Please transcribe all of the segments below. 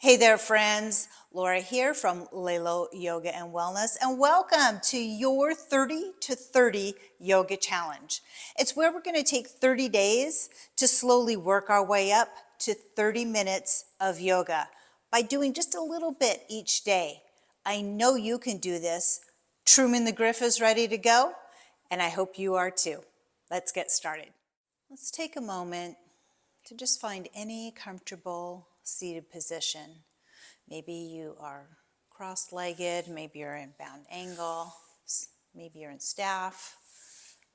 Hey there, friends. Laura here from Lelo Yoga and Wellness, and welcome to your 30 to 30 Yoga Challenge. It's where we're going to take 30 days to slowly work our way up to 30 minutes of yoga by doing just a little bit each day. I know you can do this. Truman the Griff is ready to go, and I hope you are too. Let's get started. Let's take a moment to just find any comfortable seated position. Maybe you are cross-legged, maybe you're in bound angle, maybe you're in staff,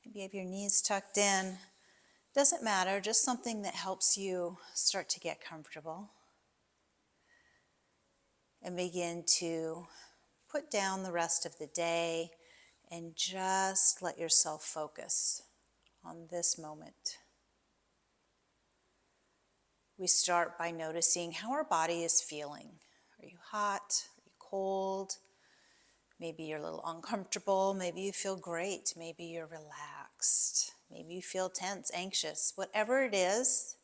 maybe you have your knees tucked in. Doesn't matter, just something that helps you start to get comfortable. And begin to put down the rest of the day and just let yourself focus on this moment. We start by noticing how our body is feeling. Are you hot? Are you cold? Maybe you're a little uncomfortable. Maybe you feel great. Maybe you're relaxed. Maybe you feel tense, anxious. Whatever it is,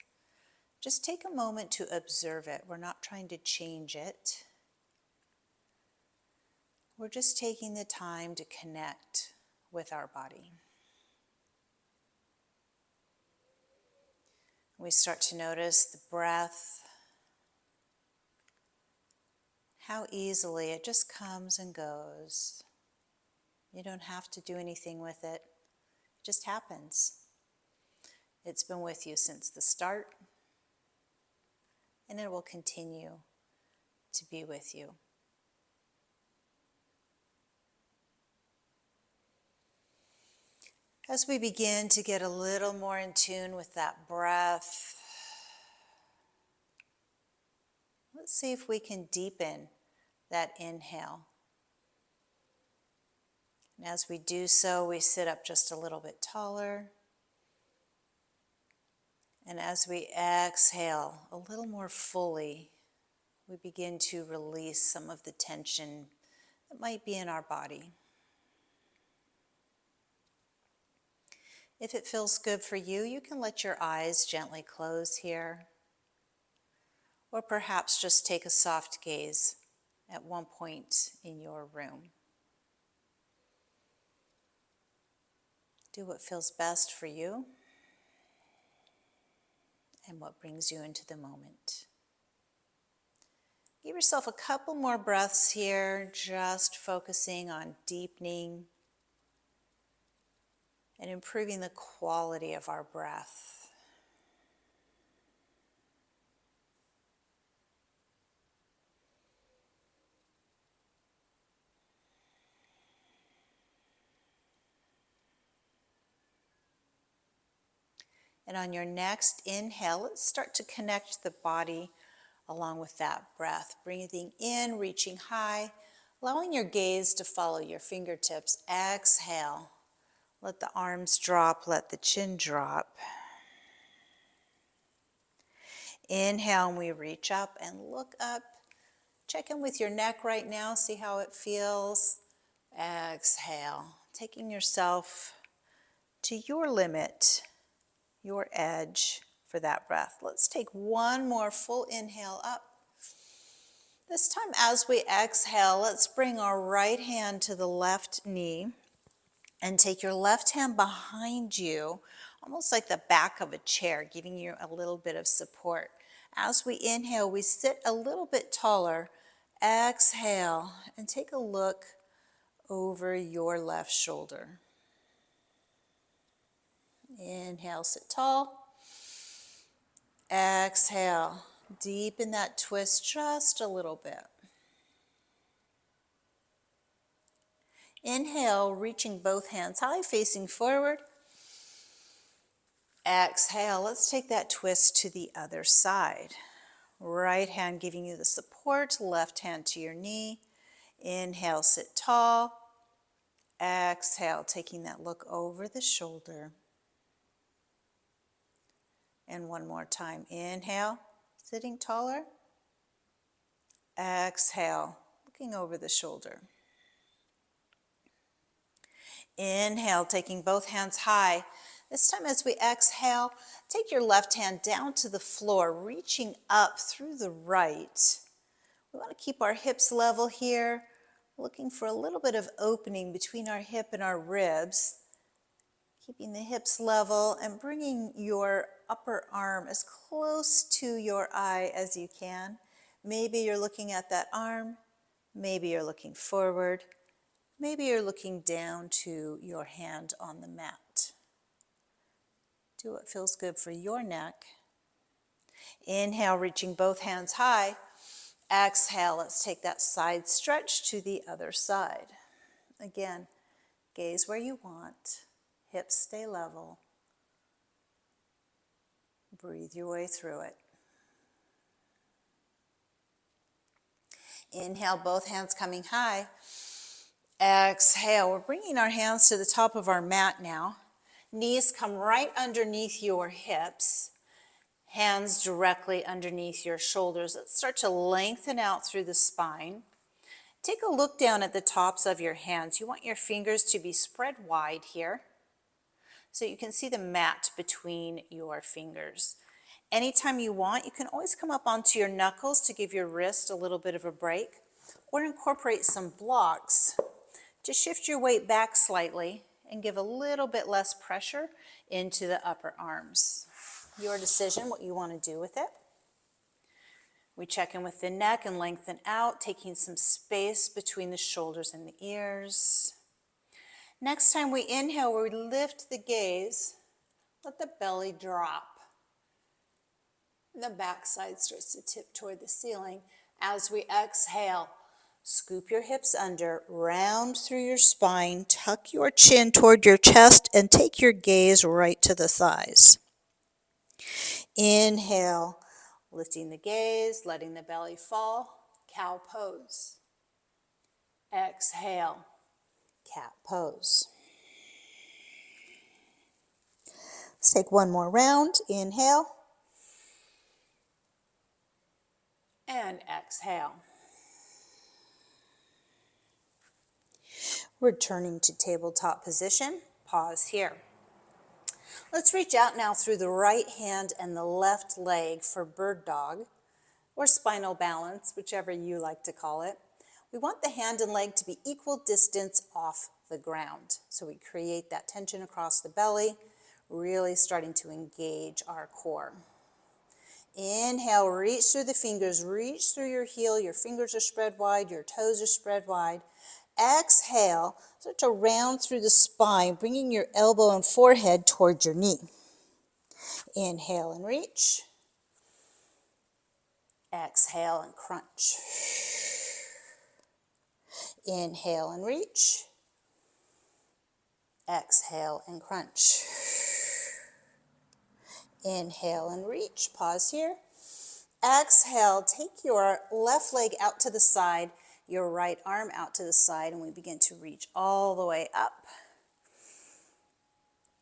just take a moment to observe it. We're not trying to change it. We're just taking the time to connect with our body. We start to notice the breath, how easily it just comes and goes. You don't have to do anything with it. It just happens. It's been with you since the start, and it will continue to be with you. As we begin to get a little more in tune with that breath, let's see if we can deepen that inhale. And as we do so, we sit up just a little bit taller. And as we exhale a little more fully, we begin to release some of the tension that might be in our body. If it feels good for you, you can let your eyes gently close here. Or perhaps just take a soft gaze at one point in your room. Do what feels best for you and what brings you into the moment. Give yourself a couple more breaths here, just focusing on deepening and improving the quality of our breath. And on your next inhale, let's start to connect the body along with that breath. Breathing in, reaching high, allowing your gaze to follow your fingertips. Exhale. Let the arms drop, let the chin drop. Inhale, and we reach up and look up. Check in with your neck right now, see how it feels. Exhale, taking yourself to your limit, your edge for that breath. Let's take one more full inhale up. This time as we exhale, let's bring our right hand to the left knee and take your left hand behind you, almost like the back of a chair, giving you a little bit of support. As we inhale, we sit a little bit taller. Exhale, and take a look over your left shoulder. Inhale, sit tall. Exhale, deepen that twist just a little bit. Inhale, reaching both hands high, facing forward. Exhale, let's take that twist to the other side. Right hand giving you the support, left hand to your knee. Inhale, sit tall. Exhale, taking that look over the shoulder. And one more time. Inhale, sitting taller. Exhale, looking over the shoulder. Inhale, taking both hands high. This time as we exhale, take your left hand down to the floor, reaching up through the right. We want to keep our hips level here, looking for a little bit of opening between our hip and our ribs. Keeping the hips level and bringing your upper arm as close to your eye as you can. Maybe you're looking at that arm. Maybe you're looking forward. Maybe you're looking down to your hand on the mat. Do what feels good for your neck. Inhale, reaching both hands high. Exhale, let's take that side stretch to the other side. Again, gaze where you want. Hips stay level. Breathe your way through it. Inhale, both hands coming high. Exhale, we're bringing our hands to the top of our mat now. Knees come right underneath your hips. Hands directly underneath your shoulders. Let's start to lengthen out through the spine. Take a look down at the tops of your hands. You want your fingers to be spread wide here, so you can see the mat between your fingers. Anytime you want, you can always come up onto your knuckles to give your wrist a little bit of a break, or incorporate some blocks to shift your weight back slightly and give a little bit less pressure into the upper arms. Your decision what you want to do with it. We check in with the neck and lengthen out, taking some space between the shoulders and the ears. Next time we inhale, we lift the gaze, let the belly drop. The backside starts to tip toward the ceiling. As we exhale, scoop your hips under, round through your spine, tuck your chin toward your chest, and take your gaze right to the thighs. Inhale, lifting the gaze, letting the belly fall, cow pose. Exhale, cat pose. Let's take one more round. Inhale. And exhale. Returning to tabletop position. Pause here. Let's reach out now through the right hand and the left leg for bird dog, or spinal balance, whichever you like to call it. We want the hand and leg to be equal distance off the ground. So we create that tension across the belly, really starting to engage our core. Inhale, reach through the fingers, reach through your heel, your fingers are spread wide, your toes are spread wide. Exhale, start to round through the spine, bringing your elbow and forehead towards your knee. Inhale and reach. Exhale and crunch. Inhale and reach. Exhale and crunch. Inhale and reach. Pause here. Exhale, take your left leg out to the side, your right arm out to the side, and we begin to reach all the way up.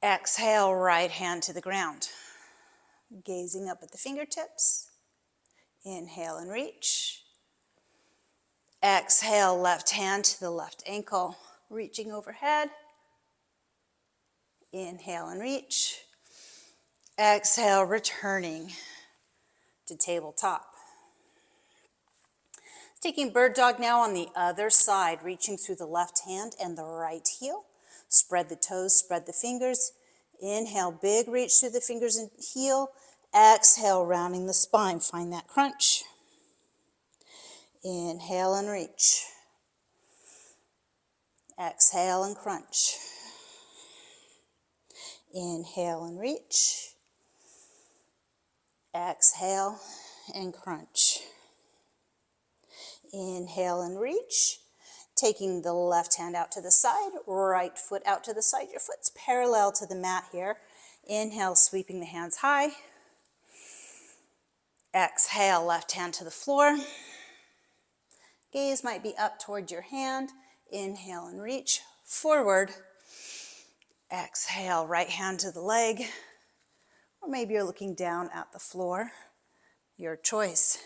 Exhale, right hand to the ground. Gazing up at the fingertips. Inhale and reach. Exhale, left hand to the left ankle, reaching overhead. Inhale and reach. Exhale, returning to tabletop. Taking bird dog now on the other side, reaching through the left hand and the right heel. Spread the toes, spread the fingers. Inhale, big reach through the fingers and heel. Exhale, rounding the spine. Find that crunch. Inhale and reach. Exhale and crunch. Inhale and reach. Exhale and crunch. Inhale and reach. Taking the left hand out to the side, right foot out to the side. Your foot's parallel to the mat here. Inhale, sweeping the hands high. Exhale, left hand to the floor. Gaze might be up toward your hand. Inhale and reach forward. Exhale, right hand to the leg. Or maybe you're looking down at the floor. Your choice.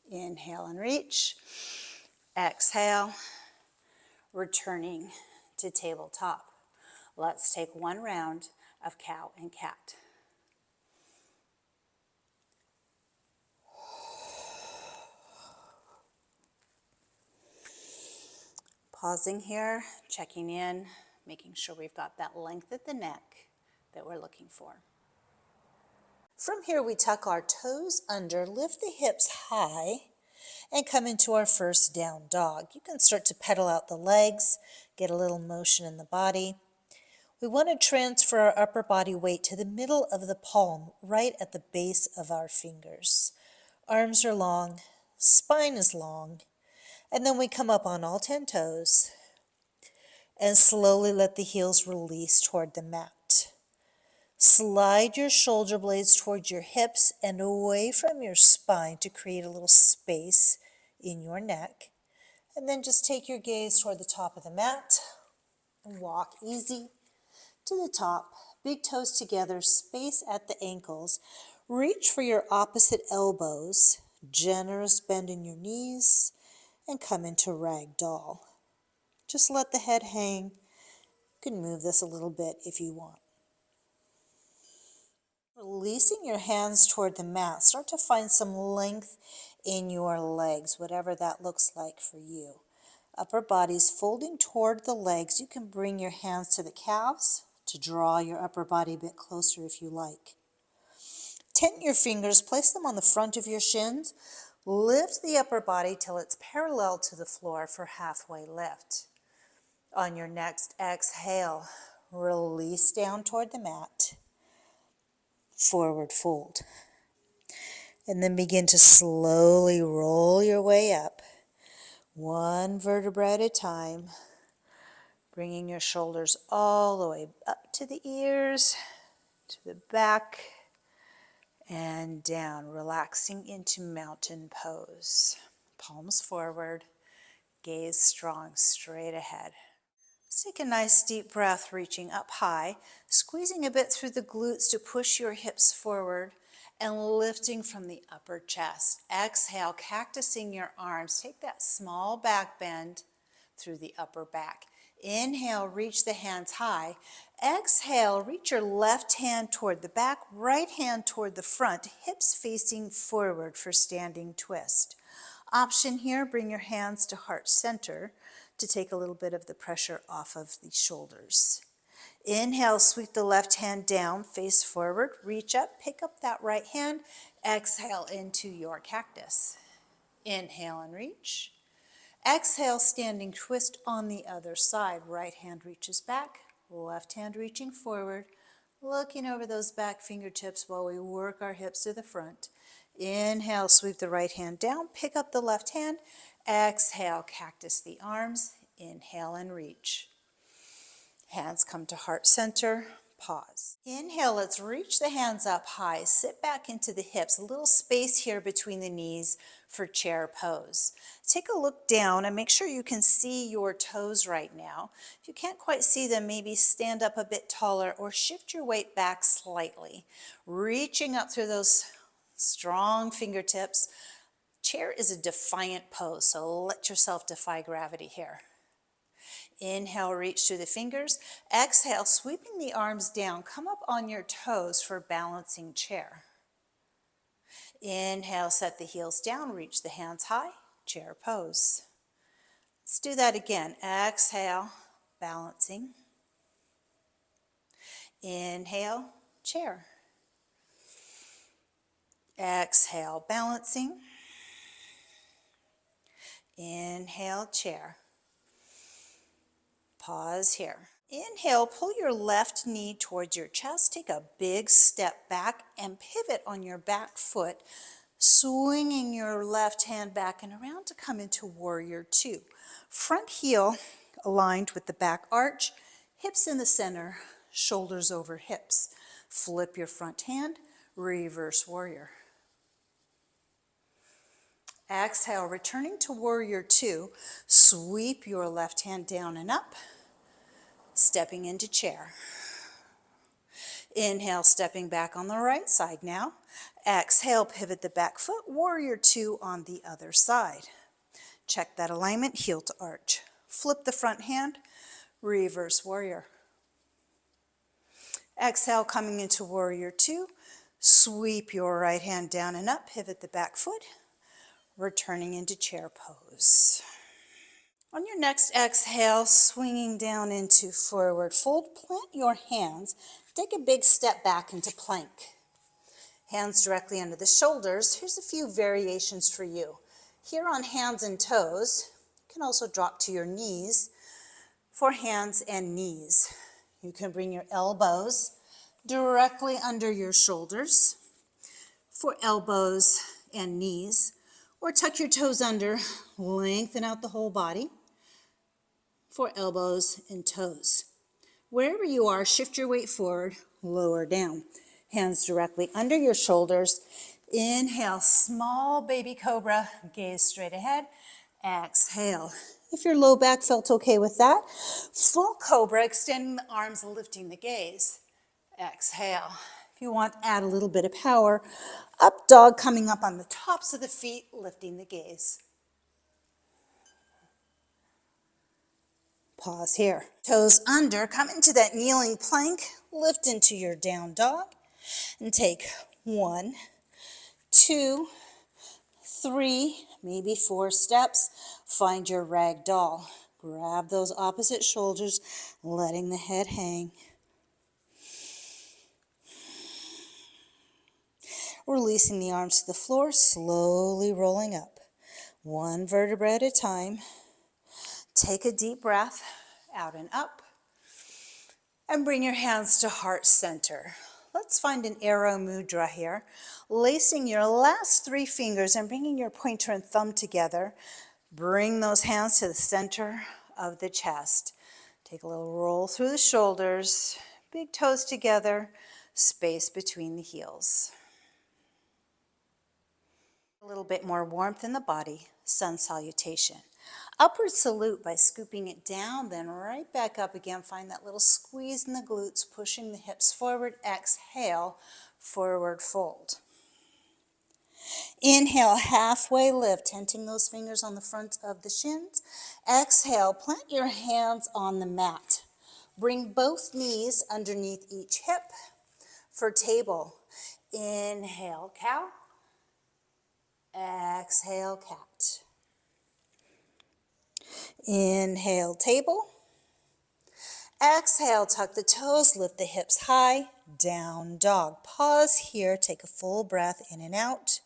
Inhale and reach. Exhale. Returning to tabletop. Let's take one round of cow and cat. Pausing here, checking in, making sure we've got that length at the neck that we're looking for. From here, we tuck our toes under, lift the hips high, and come into our first down dog. You can start to pedal out the legs, get a little motion in the body. We want to transfer our upper body weight to the middle of the palm, right at the base of our fingers. Arms are long, spine is long, and then we come up on all 10 toes and slowly let the heels release toward the mat. Slide your shoulder blades towards your hips and away from your spine to create a little space in your neck. And then just take your gaze toward the top of the mat and walk easy to the top. Big toes together, space at the ankles. Reach for your opposite elbows, generous bend in your knees, and come into ragdoll. Just let the head hang. You can move this a little bit if you want. Releasing your hands toward the mat, start to find some length in your legs, whatever that looks like for you. Upper body's folding toward the legs. You can bring your hands to the calves to draw your upper body a bit closer if you like. Tent your fingers, place them on the front of your shins. Lift the upper body till it's parallel to the floor for halfway lift. On your next exhale, release down toward the mat. Forward fold. And then begin to slowly roll your way up, one vertebra at a time, bringing your shoulders all the way up to the ears, to the back, and down, relaxing into mountain pose. Palms forward, gaze strong, straight ahead. Let's take a nice deep breath, reaching up high, squeezing a bit through the glutes to push your hips forward and lifting from the upper chest. Exhale, cactusing your arms. Take that small back bend through the upper back. Inhale, reach the hands high. Exhale, reach your left hand toward the back, right hand toward the front, hips facing forward for standing twist. Option here, bring your hands to heart center to take a little bit of the pressure off of the shoulders. Inhale, sweep the left hand down, face forward, reach up, pick up that right hand. Exhale into your cactus. Inhale and reach. Exhale, standing twist on the other side. Right hand reaches back, left hand reaching forward, looking over those back fingertips while we work our hips to the front. Inhale, sweep the right hand down, pick up the left hand. Exhale, cactus the arms. Inhale and reach. Hands come to heart center, pause. Inhale, let's reach the hands up high, sit back into the hips, a little space here between the knees for chair pose. Take a look down and make sure you can see your toes right now. If you can't quite see them, maybe stand up a bit taller or shift your weight back slightly. Reaching up through those strong fingertips. Chair is a defiant pose, so let yourself defy gravity here. Inhale, reach through the fingers. Exhale, sweeping the arms down. Come up on your toes for balancing chair. Inhale, set the heels down. Reach the hands high. Chair pose. Let's do that again. Exhale, balancing. Inhale, chair. Exhale, balancing. Inhale, chair. Pause here. Inhale, pull your left knee towards your chest. Take a big step back and pivot on your back foot, swinging your left hand back and around to come into warrior two. Front heel aligned with the back arch, hips in the center, shoulders over hips. Flip your front hand, reverse warrior. Exhale, returning to warrior two, sweep your left hand down and up, stepping into chair. Inhale, stepping back on the right side now. Exhale, pivot the back foot, warrior two on the other side. Check that alignment, heel to arch. Flip the front hand, reverse warrior. Exhale, coming into warrior two, sweep your right hand down and up, pivot the back foot, returning into chair pose. On your next exhale, swinging down into forward fold, plant your hands. Take a big step back into plank. Hands directly under the shoulders. Here's a few variations for you. Here on hands and toes, you can also drop to your knees for hands and knees. You can bring your elbows directly under your shoulders for elbows and knees, or tuck your toes under, lengthen out the whole body for elbows and toes. Wherever you are, shift your weight forward, lower down. Hands directly under your shoulders. Inhale, small baby cobra, gaze straight ahead. Exhale. If your low back felt okay with that, full cobra, extending the arms, lifting the gaze. Exhale. If you want, add a little bit of power. Up dog, coming up on the tops of the feet, lifting the gaze. Pause here. Toes under, come into that kneeling plank, lift into your down dog, and take 1, 2, 3, maybe 4 steps. Find your rag doll. Grab those opposite shoulders, letting the head hang. Releasing the arms to the floor, slowly rolling up. 1 vertebra at a time. Take a deep breath, out and up. And bring your hands to heart center. Let's find an arrow mudra here. Lacing your last 3 fingers and bringing your pointer and thumb together. Bring those hands to the center of the chest. Take a little roll through the shoulders, big toes together, space between the heels. A little bit more warmth in the body, sun salutation. Upward salute by scooping it down, then right back up again. Find that little squeeze in the glutes, pushing the hips forward. Exhale, forward fold. Inhale, halfway lift, tenting those fingers on the front of the shins. Exhale, plant your hands on the mat. Bring both knees underneath each hip for table. Inhale, cow. Exhale, cat. Inhale, table. Exhale, tuck the toes, lift the hips high, down dog. Pause here, take a full breath in and out.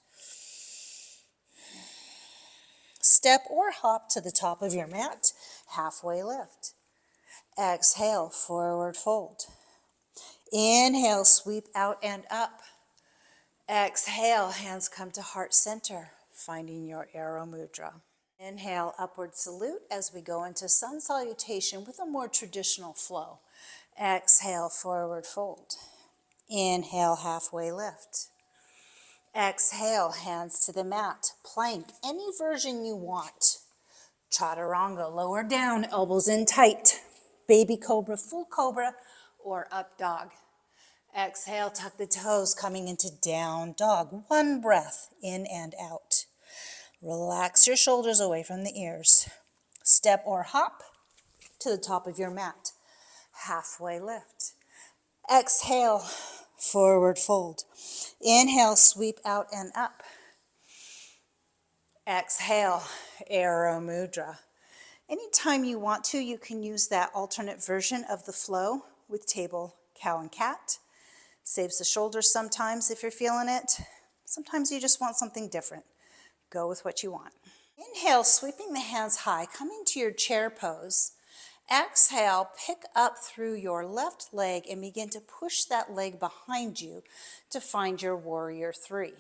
Step or hop to the top of your mat, halfway lift. Exhale, forward fold. Inhale, sweep out and up. Exhale, hands come to heart center, finding your arrow mudra. Inhale, upward salute as we go into sun salutation with a more traditional flow. Exhale, forward fold. Inhale, halfway lift. Exhale, hands to the mat. Plank, any version you want. Chaturanga, lower down, elbows in tight. Baby cobra, full cobra, or up dog. Exhale, tuck the toes, coming into down dog. 1 breath, in and out. Relax your shoulders away from the ears. Step or hop to the top of your mat. Halfway lift. Exhale, forward fold. Inhale, sweep out and up. Exhale, arrow mudra. Anytime you want to, you can use that alternate version of the flow with table, cow, and cat. Saves the shoulders sometimes if you're feeling it. Sometimes you just want something different. Go with what you want. Inhale, sweeping the hands high, coming to your chair pose. Exhale, pick up through your left leg and begin to push that leg behind you to find your warrior 3.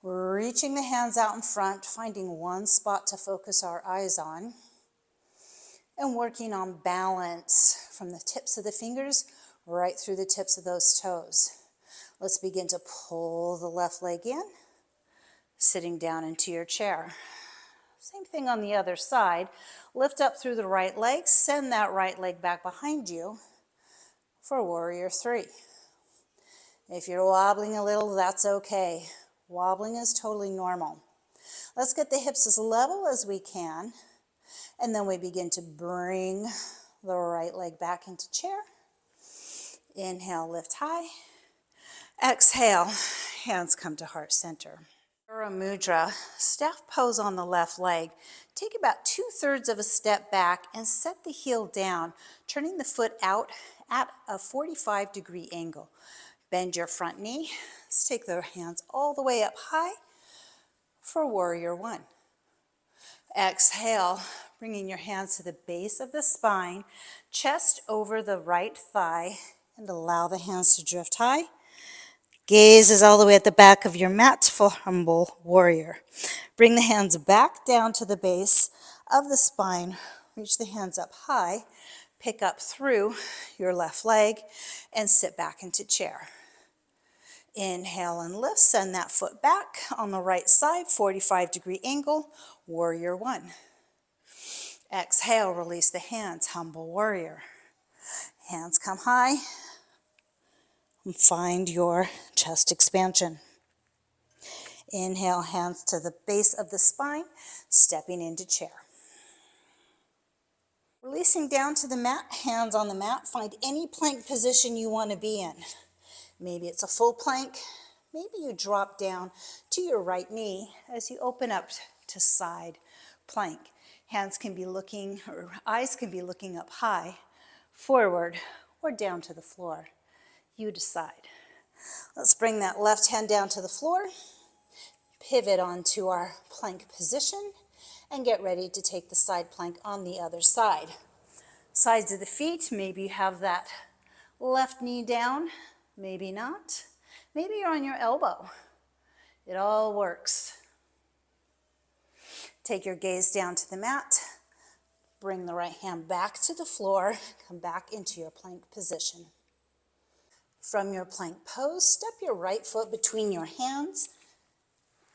Reaching the hands out in front, finding one spot to focus our eyes on, and working on balance from the tips of the fingers right through the tips of those toes. Let's begin to pull the left leg in, sitting down into your chair. Same thing on the other side. Lift up through the right leg, send that right leg back behind you for warrior 3. If you're wobbling a little, that's okay. Wobbling is totally normal. Let's get the hips as level as we can, and then we begin to bring the right leg back into chair. Inhale, lift high. Exhale, hands come to heart center. Ura Mudra, staff pose on the left leg. Take about 2/3 of a step back and set the heel down, turning the foot out at a 45-degree angle. Bend your front knee. Let's take the hands all the way up high for Warrior One. Exhale, bringing your hands to the base of the spine, chest over the right thigh, and allow the hands to drift high. Gaze is all the way at the back of your mat for Humble Warrior. Bring the hands back down to the base of the spine. Reach the hands up high. Pick up through your left leg and sit back into chair. Inhale and lift. Send that foot back on the right side, 45-degree angle, Warrior One. Exhale, release the hands, Humble Warrior. Hands come high and find your chest expansion. Inhale, hands to the base of the spine, stepping into chair. Releasing down to the mat, hands on the mat. Find any plank position you want to be in. Maybe it's a full plank. Maybe you drop down to your right knee as you open up to side plank. Hands can be looking, or eyes can be looking up high, forward, or down to the floor. You decide. Let's bring that left hand down to the floor. Pivot onto our plank position and get ready to take the side plank on the other side. Sides of the feet, maybe you have that left knee down, maybe not. Maybe you're on your elbow. It all works. Take your gaze down to the mat. Bring the right hand back to the floor. Come back into your plank position. From your plank pose, step your right foot between your hands.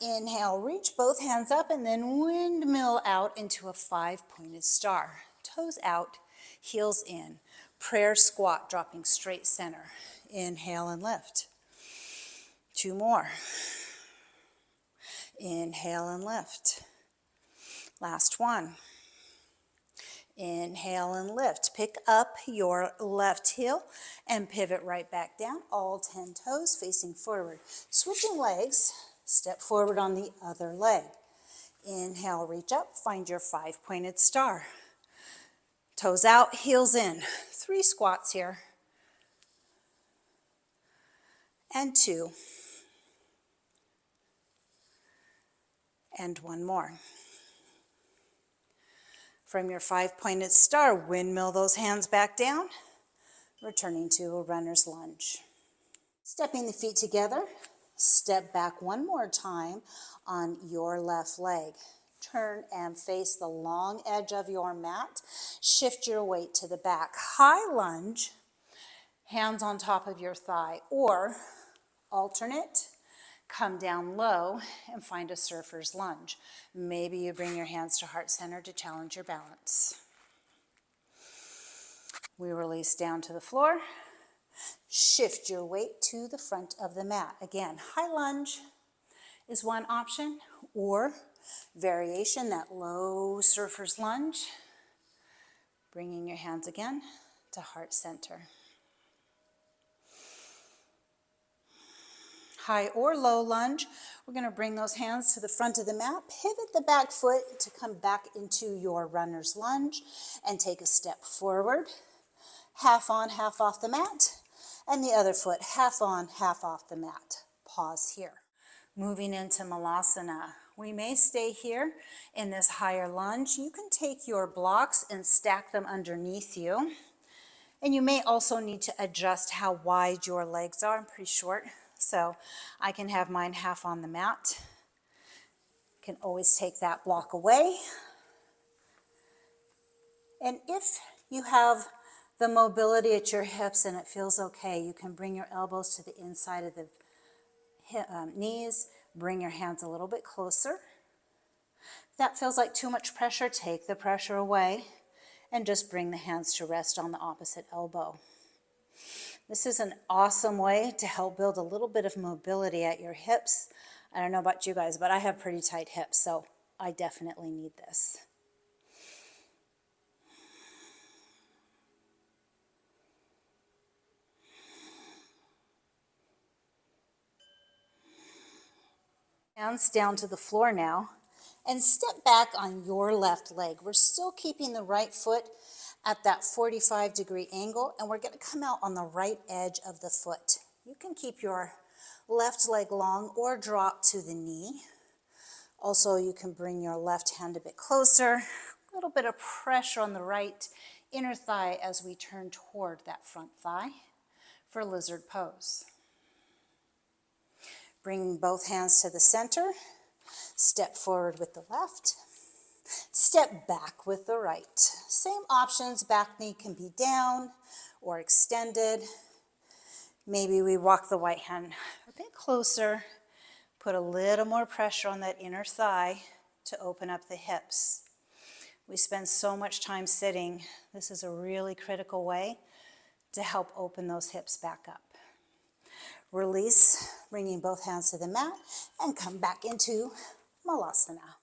Inhale, reach both hands up and then windmill out into a 5-pointed star. Toes out, heels in. Prayer squat, dropping straight center. Inhale and lift. 2 more. Inhale and lift. Last one. Inhale and lift. Pick up your left heel and pivot right back down. All 10 toes facing forward. Switching legs. Step forward on the other leg. Inhale, reach up, find your 5-pointed star. Toes out, heels in. 3 squats here. And 2. And 1 more. From your 5-pointed star, windmill those hands back down, returning to a runner's lunge. Stepping the feet together. Step back one more time on your left leg. Turn and face the long edge of your mat. Shift your weight to the back. High lunge, hands on top of your thigh, or alternate, come down low and find a surfer's lunge. Maybe you bring your hands to heart center to challenge your balance. We release down to the floor. Shift your weight to the front of the mat. Again, high lunge is one option, or variation, that low surfer's lunge. Bringing your hands again to heart center. High or low lunge, we're going to bring those hands to the front of the mat, pivot the back foot to come back into your runner's lunge, and take a step forward, half on, half off the mat, and the other foot half on, half off the mat. Pause here. Moving into Malasana. We may stay here in this higher lunge. You can take your blocks and stack them underneath you. And you may also need to adjust how wide your legs are. I'm pretty short, so I can have mine half on the mat. Can always take that block away. And if you have the mobility at your hips and it feels okay, you can bring your elbows to the inside of the knees, bring your hands a little bit closer. If that feels like too much pressure, take the pressure away and just bring the hands to rest on the opposite elbow. This is an awesome way to help build a little bit of mobility at your hips. I don't know about you guys, but I have pretty tight hips, so I definitely need this. hands down to the floor now, and step back on your left leg. We're still keeping the right foot at that 45-degree angle, and we're going to come out on the right edge of the foot. You can keep your left leg long or drop to the knee. Also, you can bring your left hand a bit closer, a little bit of pressure on the right inner thigh as we turn toward that front thigh for lizard pose. Bringing both hands to the center, step forward with the left, step back with the right. Same options, back knee can be down or extended. Maybe we walk the right hand a bit closer, put a little more pressure on that inner thigh to open up the hips. We spend so much time sitting. This is a really critical way to help open those hips back up. Release, bringing both hands to the mat, and come back into Malasana.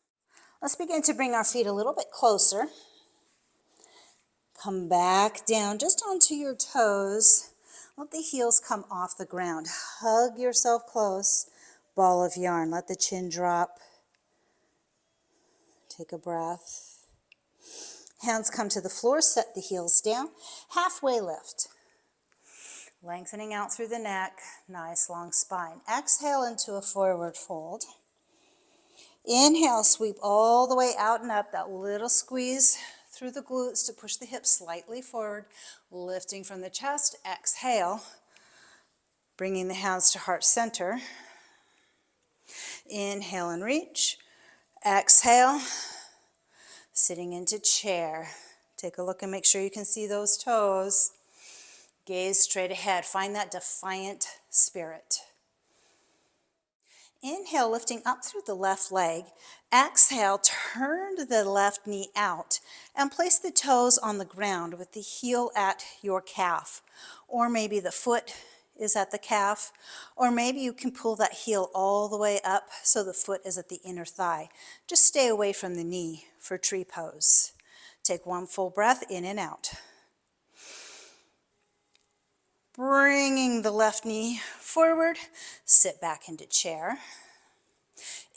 Let's begin to bring our feet a little bit closer. Come back down just onto your toes. Let the heels come off the ground. Hug yourself close. Ball of yarn. Let the chin drop. Take a breath. Hands come to the floor. Set the heels down. Halfway lift. Lengthening out through the neck, nice long spine. Exhale into a forward fold. Inhale, sweep all the way out and up, that little squeeze through the glutes to push the hips slightly forward, lifting from the chest. Exhale, bringing the hands to heart center. Inhale and reach. Exhale, sitting into chair. Take a look and make sure you can see those toes. Gaze straight ahead. Find that defiant spirit. Inhale, lifting up through the left leg. Exhale, turn the left knee out and place the toes on the ground with the heel at your calf. Or maybe the foot is at the calf. Or maybe you can pull that heel all the way up so the foot is at the inner thigh. Just stay away from the knee for tree pose. Take one full breath in and out. Bringing the left knee forward, sit back into chair.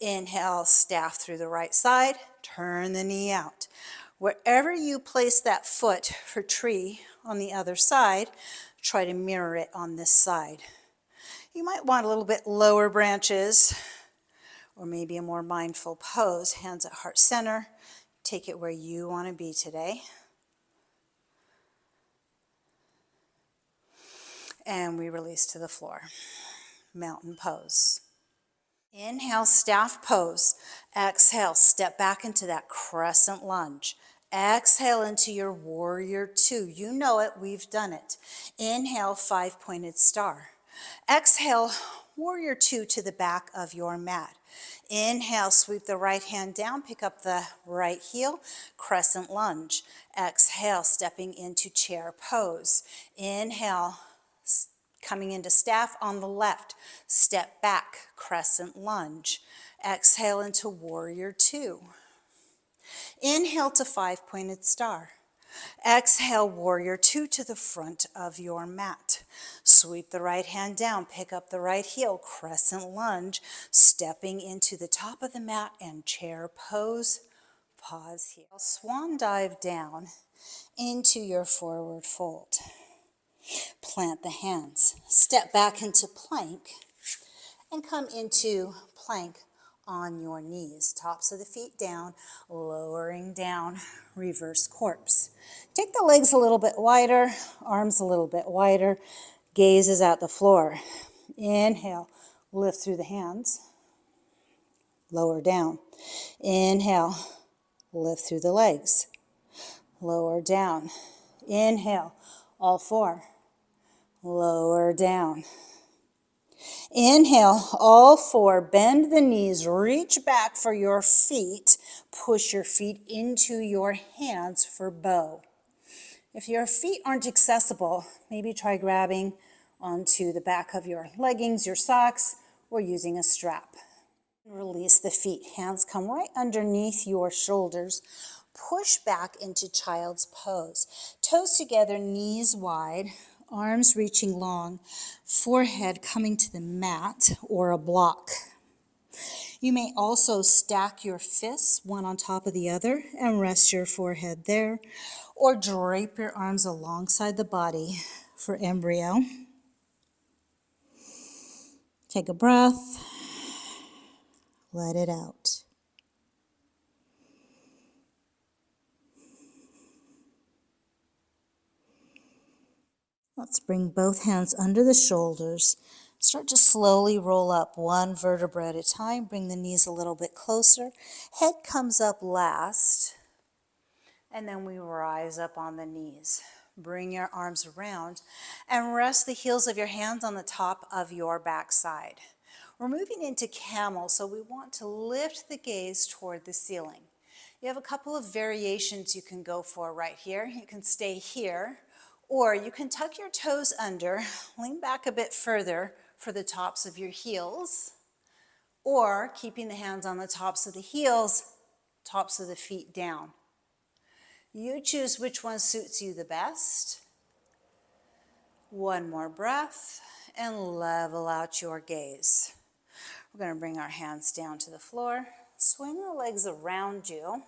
Inhale, staff through the right side, turn the knee out. Wherever you place that foot for tree on the other side, try to mirror it on this side. You might want a little bit lower branches, or maybe a more mindful pose, hands at heart center. Take it where you want to be today. And we release to the floor. Mountain pose. Inhale, staff pose. Exhale, step back into that crescent lunge. Exhale into your warrior two. You know it, we've done it. Inhale, five-pointed star. Exhale, warrior two to the back of your mat. Inhale, sweep the right hand down, pick up the right heel, crescent lunge. Exhale, stepping into chair pose. Inhale, coming into staff on the left, step back, crescent lunge. Exhale into warrior two. Inhale to five-pointed star. Exhale, warrior two to the front of your mat. Sweep the right hand down, pick up the right heel, crescent lunge, stepping into the top of the mat and chair pose. Pause here. Swan dive down into your forward fold. Plant the hands, step back into plank, and come into plank on your knees. Tops of the feet down, lowering down, reverse corpse. Take the legs a little bit wider, arms a little bit wider, gaze is at the floor. Inhale, lift through the hands, lower down. Inhale, lift through the legs, lower down. Inhale, all four. Lower down. Inhale, all four, bend the knees, reach back for your feet, push your feet into your hands for bow. If your feet aren't accessible, maybe try grabbing onto the back of your leggings, your socks, or using a strap. Release the feet, hands come right underneath your shoulders. Push back into child's pose. Toes together, knees wide. Arms reaching long, forehead coming to the mat or a block. You may also stack your fists one on top of the other and rest your forehead there, or drape your arms alongside the body for embryo. Take a breath, let it out. Let's bring both hands under the shoulders. Start to slowly roll up one vertebra at a time. Bring the knees a little bit closer. Head comes up last, and then we rise up on the knees. Bring your arms around and rest the heels of your hands on the top of your backside. We're moving into camel, so we want to lift the gaze toward the ceiling. You have a couple of variations you can go for right here. You can stay here, or you can tuck your toes under, lean back a bit further for the tops of your heels, or keeping the hands on the tops of the heels, tops of the feet down. You choose which one suits you the best. One more breath and level out your gaze. We're going to bring our hands down to the floor, swing the legs around you,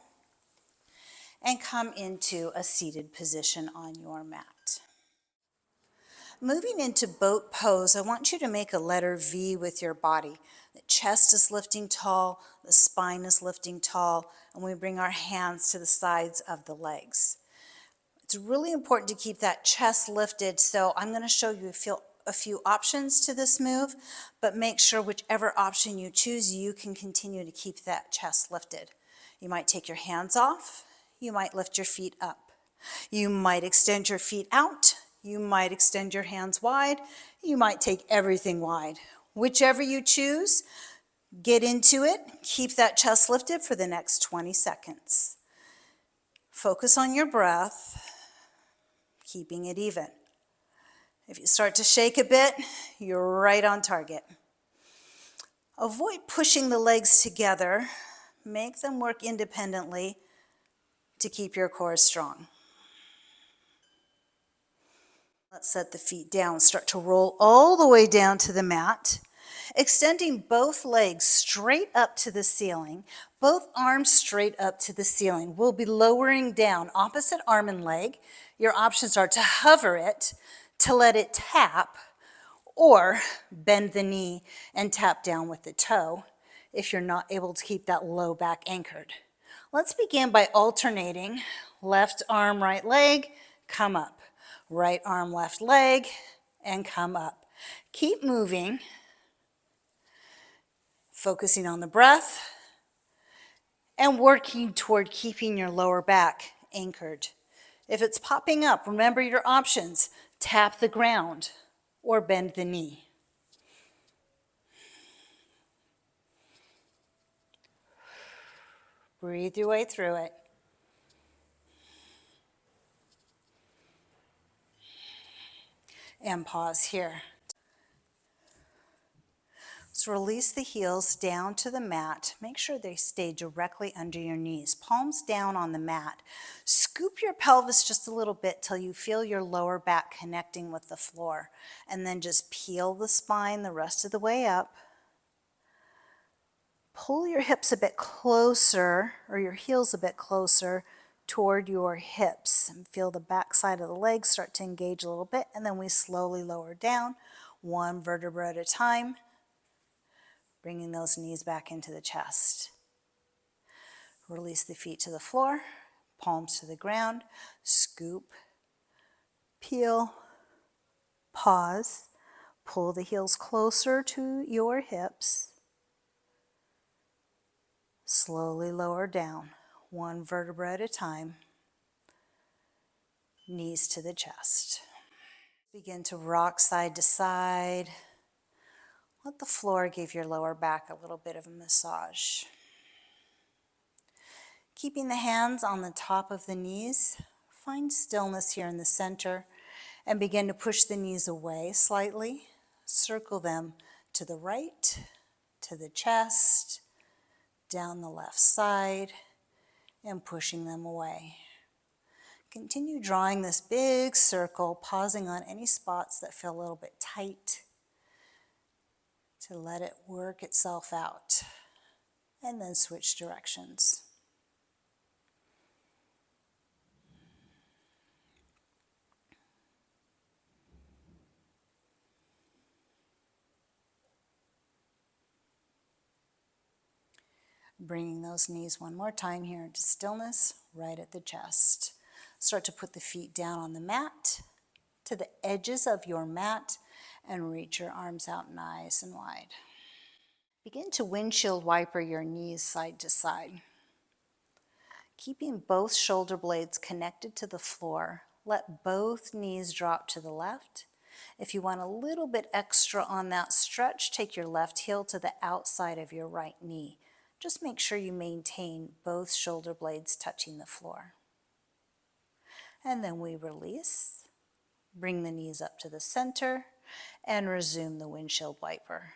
and come into a seated position on your mat. Moving into boat pose, I want you to make a letter V with your body. The chest is lifting tall, the spine is lifting tall, and we bring our hands to the sides of the legs. It's really important to keep that chest lifted, so I'm going to show you a few options to this move, but make sure whichever option you choose, you can continue to keep that chest lifted. You might take your hands off, you might lift your feet up. You might extend your feet out, you might extend your hands wide, you might take everything wide. Whichever you choose, get into it, keep that chest lifted for the next 20 seconds. Focus on your breath, keeping it even. If you start to shake a bit, you're right on target. Avoid pushing the legs together. Make them work independently to keep your core strong. Let's set the feet down. Start to roll all the way down to the mat, extending both legs straight up to the ceiling, both arms straight up to the ceiling. We'll be lowering down opposite arm and leg. Your options are to hover it, to let it tap, or bend the knee and tap down with the toe if you're not able to keep that low back anchored. Let's begin by alternating left arm, right leg, come up. Right arm, left leg, and come up. Keep moving, focusing on the breath, and working toward keeping your lower back anchored. If it's popping up, remember your options. Tap the ground or bend the knee. Breathe your way through it. And pause here. So release the heels down to the mat. Make sure they stay directly under your knees. Palms down on the mat. Scoop your pelvis just a little bit till you feel your lower back connecting with the floor. And then just peel the spine the rest of the way up. Pull your hips a bit closer, or your heels a bit closer toward your hips, and feel the back side of the legs start to engage a little bit, and then we slowly lower down, one vertebra at a time, bringing those knees back into the chest. Release the feet to the floor, palms to the ground, scoop, peel, pause, pull the heels closer to your hips, slowly lower down, one vertebra at a time, knees to the chest. Begin to rock side to side. Let the floor give your lower back a little bit of a massage. Keeping the hands on the top of the knees, find stillness here in the center and begin to push the knees away slightly. Circle them to the right, to the chest, down the left side, and pushing them away. Continue drawing this big circle, pausing on any spots that feel a little bit tight to let it work itself out. and then switch directions. Bringing those knees one more time here into stillness, right at the chest. Start to put the feet down on the mat, to the edges of your mat, and reach your arms out nice and wide. Begin to windshield wiper your knees side to side. Keeping both shoulder blades connected to the floor, let both knees drop to the left. If you want a little bit extra on that stretch, take your left heel to the outside of your right knee. Just make sure you maintain both shoulder blades touching the floor. And then we release, bring the knees up to the center, and resume the windshield wiper.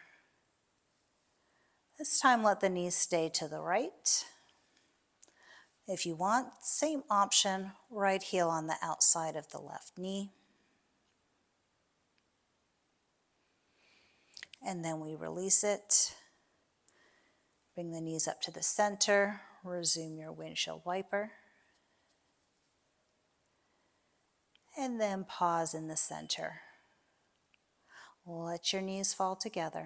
This time let the knees stay to the right. If you want, same option, right heel on the outside of the left knee. And then we release it. Bring the knees up to the center, resume your windshield wiper. And then pause in the center. Let your knees fall together.